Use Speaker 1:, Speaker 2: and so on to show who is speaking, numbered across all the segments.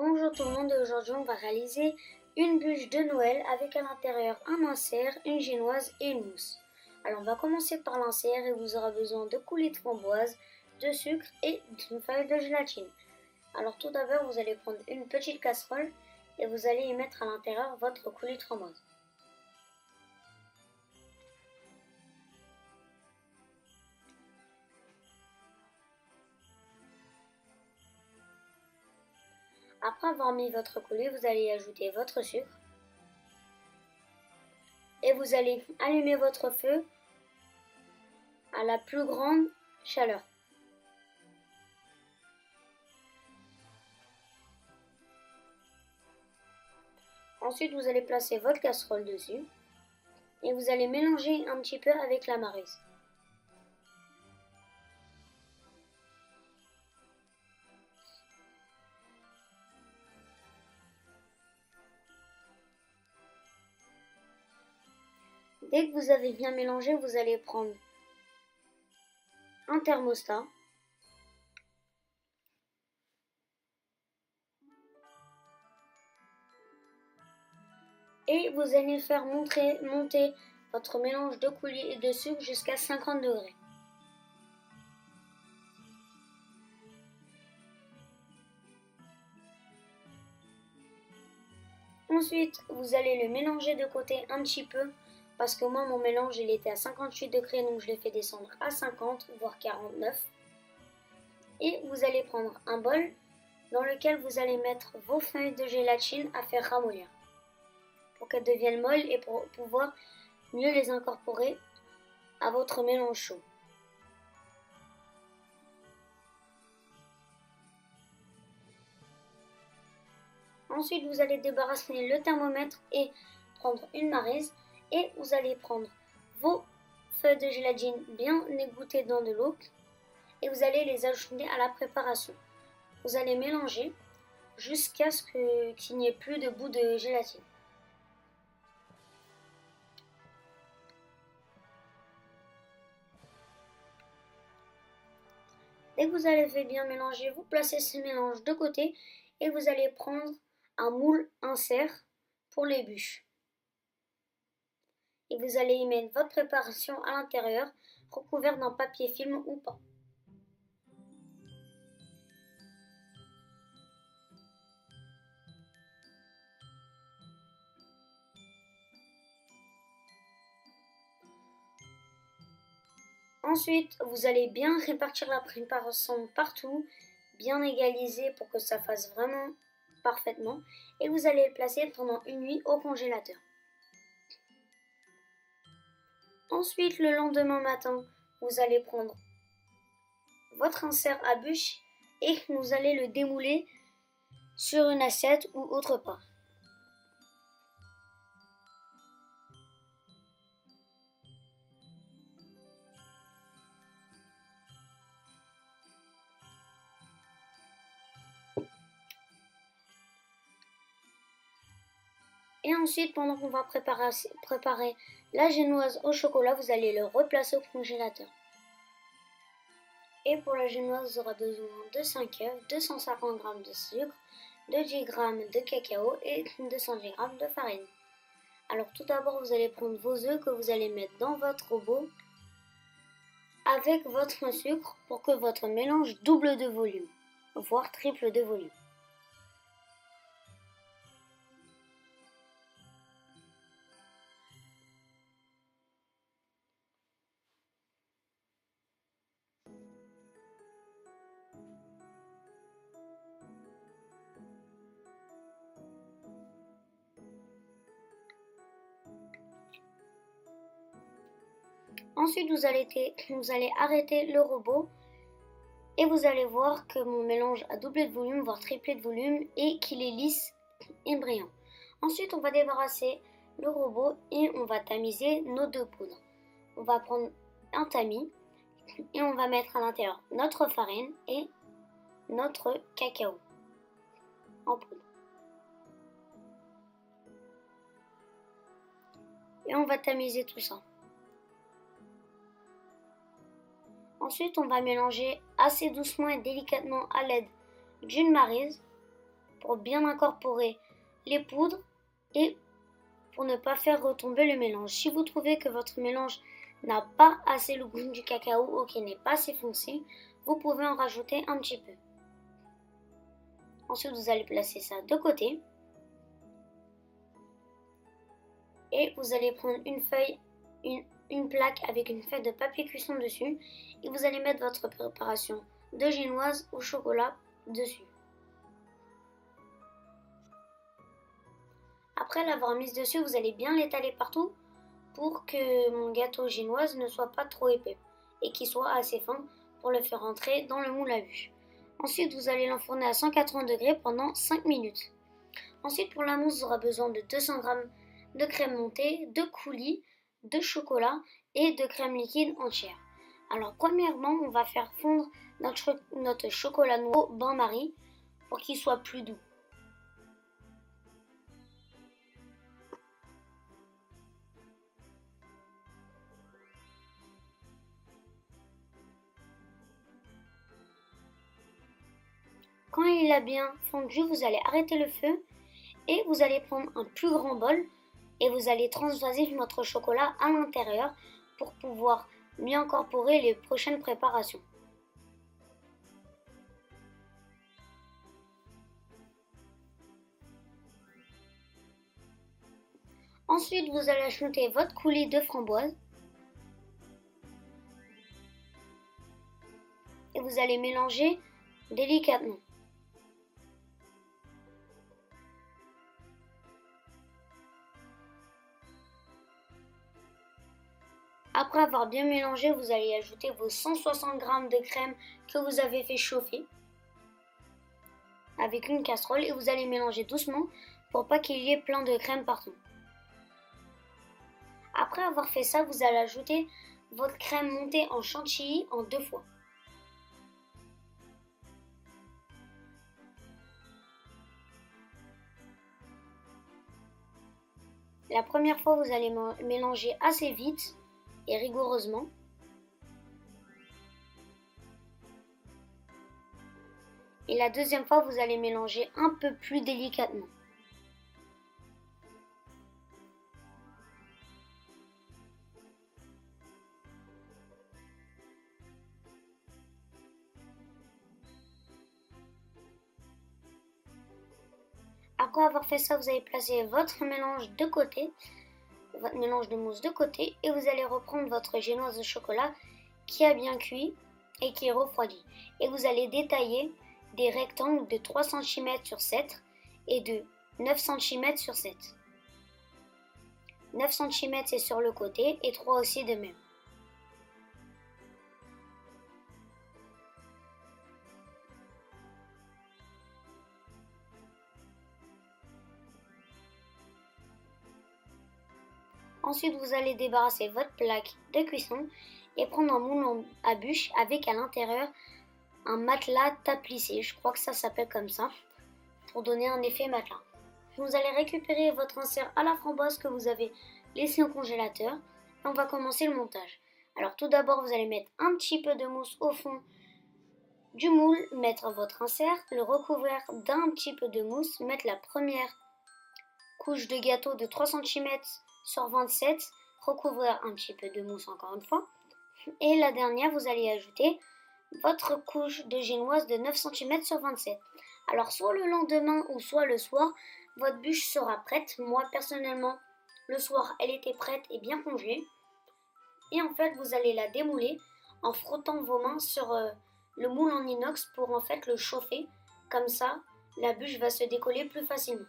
Speaker 1: Bonjour tout le monde, aujourd'hui on va réaliser une bûche de Noël avec à l'intérieur un insert, une génoise et une mousse. Alors on va commencer par l'insert et vous aurez besoin de coulis de framboise, de sucre et d'une feuille de gélatine. Alors tout d'abord vous allez prendre une petite casserole et vous allez y mettre à l'intérieur votre coulis de framboise. Après avoir mis votre coulis, vous allez y ajouter votre sucre et vous allez allumer votre feu à la plus grande chaleur. Ensuite, vous allez placer votre casserole dessus et vous allez mélanger un petit peu avec la maryse. Dès que vous avez bien mélangé, vous allez prendre un thermostat et vous allez faire monter votre mélange de coulis et de sucre jusqu'à 50 degrés. Ensuite, vous allez le mélanger de côté un petit peu parce que moi mon mélange il était à 58 degrés donc je l'ai fait descendre à 50 voire 49. Et vous allez prendre un bol dans lequel vous allez mettre vos feuilles de gélatine à faire ramollir pour qu'elles deviennent molles et pour pouvoir mieux les incorporer à votre mélange chaud. Ensuite, vous allez débarrasser le thermomètre et prendre une maryse et vous allez prendre vos feuilles de gélatine bien égouttées dans de l'eau et vous allez les ajouter à la préparation. Vous allez mélanger jusqu'à ce qu'il n'y ait plus de bout de gélatine. Dès que vous avez bien mélangé, vous placez ce mélange de côté et vous allez prendre un moule insert pour les bûches. Et vous allez y mettre votre préparation à l'intérieur, recouvert d'un papier film ou pas. Ensuite, vous allez bien répartir la préparation partout, bien égaliser pour que ça fasse vraiment parfaitement et vous allez le placer pendant une nuit au congélateur. Ensuite, le lendemain matin, vous allez prendre votre insert à bûche et vous allez le démouler sur une assiette ou autre part. Et ensuite, pendant qu'on va préparer la génoise au chocolat, vous allez le replacer au congélateur. Et pour la génoise, vous aurez besoin de 5 œufs, 250 g de sucre, de 10 g de cacao et 210 g de farine. Alors tout d'abord, vous allez prendre vos œufs que vous allez mettre dans votre robot avec votre sucre pour que votre mélange double de volume, voire triple de volume. Ensuite, vous allez arrêter le robot et vous allez voir que mon mélange a doublé de volume, voire triplé de volume et qu'il est lisse et brillant. Ensuite, on va débarrasser le robot et on va tamiser nos deux poudres. On va prendre un tamis et on va mettre à l'intérieur notre farine et notre cacao en poudre. Et on va tamiser tout ça. Ensuite, on va mélanger assez doucement et délicatement à l'aide d'une maryse pour bien incorporer les poudres et pour ne pas faire retomber le mélange. Si vous trouvez que votre mélange n'a pas assez le goût du cacao ou qu'il n'est pas assez foncé, vous pouvez en rajouter un petit peu. Ensuite, vous allez placer ça de côté. Et vous allez prendre une plaque avec une feuille de papier cuisson dessus. Et vous allez mettre votre préparation de génoise au chocolat dessus. Après l'avoir mise dessus, vous allez bien l'étaler partout pour que mon gâteau génoise ne soit pas trop épais et qu'il soit assez fin pour le faire entrer dans le moule à bûche. Ensuite, vous allez l'enfourner à 180 degrés pendant 5 minutes. Ensuite, pour la mousse, vous aurez besoin de 200 g de crème montée, de coulis, de chocolat et de crème liquide entière. Alors, premièrement, on va faire fondre notre chocolat noir au bain-marie pour qu'il soit plus doux. Quand il a bien fondu, vous allez arrêter le feu et vous allez prendre un plus grand bol et vous allez transvaser votre chocolat à l'intérieur pour pouvoir mieux incorporer les prochaines préparations. Ensuite, vous allez ajouter votre coulis de framboise et vous allez mélanger délicatement. Après avoir bien mélangé, vous allez ajouter vos 160 g de crème que vous avez fait chauffer avec une casserole et vous allez mélanger doucement pour pas qu'il y ait plein de crème partout. Après avoir fait ça, vous allez ajouter votre crème montée en chantilly en 2 fois. La première fois, vous allez mélanger assez vite et rigoureusement. Et la deuxième fois, vous allez mélanger un peu plus délicatement. Après avoir fait ça, vous allez placer votre mélange de côté, votre mélange de mousse de côté, et vous allez reprendre votre génoise de chocolat qui a bien cuit et qui est refroidi. Et vous allez détailler des rectangles de 3 cm sur 7 et de 9 cm sur 7. 9 cm c'est sur le côté et 3 aussi de même. Ensuite, vous allez débarrasser votre plaque de cuisson et prendre un moule à bûche avec à l'intérieur un matelas tapissé. Je crois que ça s'appelle comme ça, pour donner un effet matelas. Vous allez récupérer votre insert à la framboise que vous avez laissé au congélateur et on va commencer le montage. Alors tout d'abord, vous allez mettre un petit peu de mousse au fond du moule, mettre votre insert, le recouvrir d'un petit peu de mousse, mettre la première couche de gâteau de 3 cm sur 27, recouvrir un petit peu de mousse encore une fois. Et la dernière, vous allez ajouter votre couche de génoise de 9 cm sur 27. Alors soit le lendemain ou soit le soir, votre bûche sera prête. Moi personnellement, le soir, elle était prête et bien congelée. Et en fait, vous allez la démouler en frottant vos mains sur le moule en inox pour en fait le chauffer. Comme ça, la bûche va se décoller plus facilement.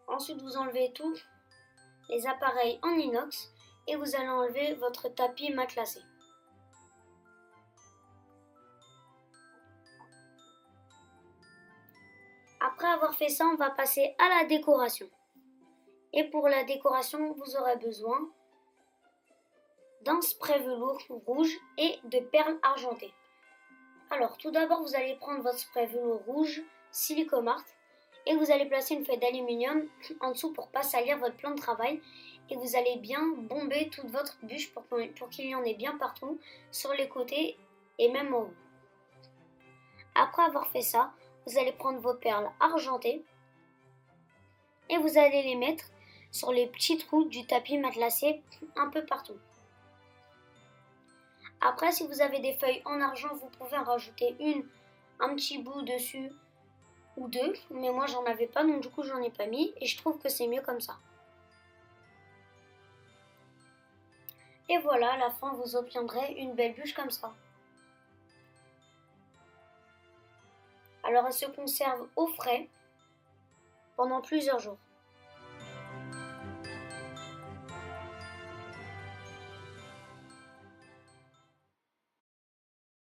Speaker 1: Ensuite, vous enlevez tous les appareils en inox et vous allez enlever votre tapis matelassé. Après avoir fait ça, on va passer à la décoration. Et pour la décoration, vous aurez besoin d'un spray velours rouge et de perles argentées. Alors, tout d'abord, vous allez prendre votre spray velours rouge Silicomart et vous allez placer une feuille d'aluminium en dessous pour ne pas salir votre plan de travail et vous allez bien bomber toute votre bûche pour qu'il y en ait bien partout, sur les côtés et même en haut. Après avoir fait ça, vous allez prendre vos perles argentées et vous allez les mettre sur les petits trous du tapis matelassé un peu partout. Après, si vous avez des feuilles en argent, vous pouvez en rajouter un petit bout dessus ou deux, mais moi j'en avais pas, donc du coup j'en ai pas mis et je trouve que c'est mieux comme ça. Et voilà, à la fin vous obtiendrez une belle bûche comme ça. Alors elle se conserve au frais pendant plusieurs jours.